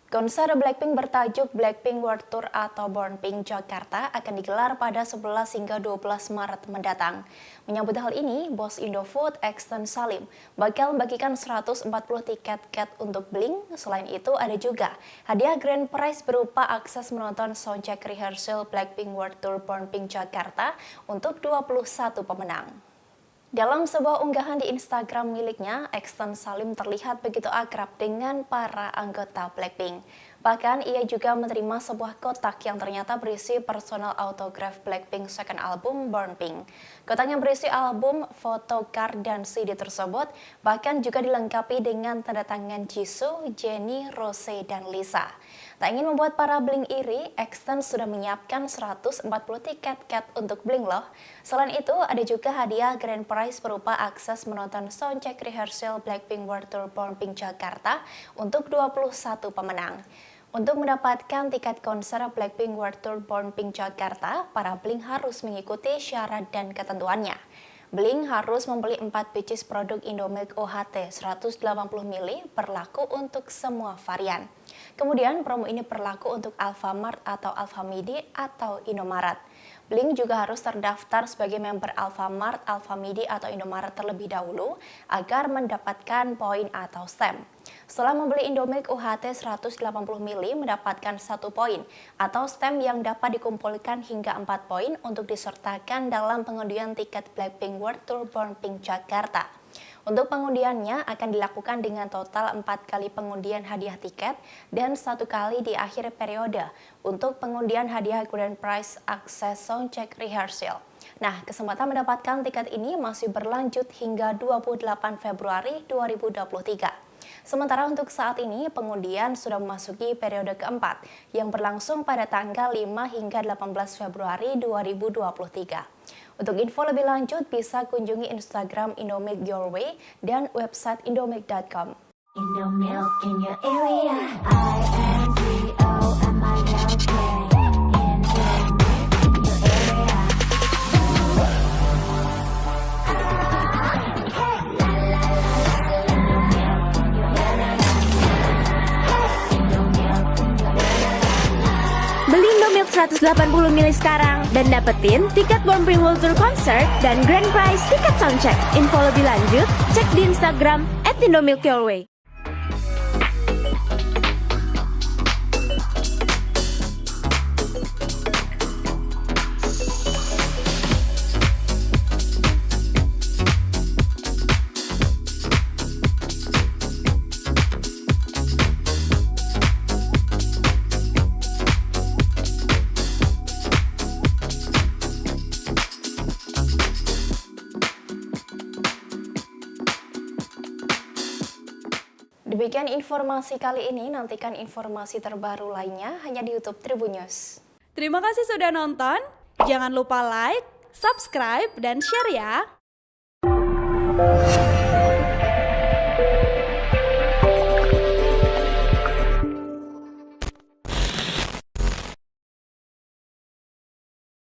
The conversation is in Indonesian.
Konser Blackpink bertajuk Blackpink World Tour atau Born Pink Jakarta akan digelar pada 11 hingga 12 Maret mendatang. Menyambut hal ini, bos Indofood, Exton Salim, bakal membagikan 140 tiket untuk Blink. Selain itu, ada juga hadiah grand prize berupa akses menonton soundcheck rehearsal Blackpink World Tour Born Pink Jakarta untuk 21 pemenang. Dalam sebuah unggahan di Instagram miliknya, Exton Salim terlihat begitu akrab dengan para anggota Blackpink. Bahkan ia juga menerima sebuah kotak yang ternyata berisi personal autograph Blackpink second album Born Pink. Kotak yang berisi album, foto, card, dan CD tersebut bahkan juga dilengkapi dengan tanda tangan Jisoo, Jennie, Rose, dan Lisa. Tak ingin membuat para Blink iri, Exton sudah menyiapkan 140 tiket untuk Blink loh. Selain itu, ada juga hadiah grand prize berupa akses menonton soundcheck rehearsal Blackpink World Tour Born Pink Jakarta untuk 21 pemenang. Untuk mendapatkan tiket konser Blackpink World Tour Born Pink Jakarta, para Blink harus mengikuti syarat dan ketentuannya. Blink harus membeli 4 pieces produk Indomilk UHT 180 ml berlaku untuk semua varian. Kemudian promo ini berlaku untuk Alfamart atau Alfamidi atau Indomaret. Blink juga harus terdaftar sebagai member Alfamart, Alfamidi atau Indomaret terlebih dahulu agar mendapatkan poin atau stem. Setelah membeli Indomilk UHT 180 ml mendapatkan 1 poin atau stem yang dapat dikumpulkan hingga 4 poin untuk disertakan dalam pengundian tiket Blackpink World Tour Born Pink Jakarta. Untuk pengundiannya akan dilakukan dengan total 4 kali pengundian hadiah tiket dan 1 kali di akhir periode untuk pengundian hadiah grand prize akses soundcheck rehearsal. Nah, kesempatan mendapatkan tiket ini masih berlanjut hingga 28 Februari 2023. Sementara untuk saat ini, pengundian sudah memasuki periode keempat yang berlangsung pada tanggal 5 hingga 18 Februari 2023. Untuk info lebih lanjut bisa kunjungi Instagram Indomilk Your Way dan website indomilk.com. Indomilk in your area, INDOMILK. Beli Indomilk 180 ml sekarang dan dapetin tiket Born Pink World Tour Concert dan grand prize tiket soundcheck. Info lebih lanjut cek di Instagram @indomilkyourway. Demikian informasi kali ini, nantikan informasi terbaru lainnya hanya di YouTube Tribun News. Terima kasih sudah nonton, jangan lupa like, subscribe, dan share ya!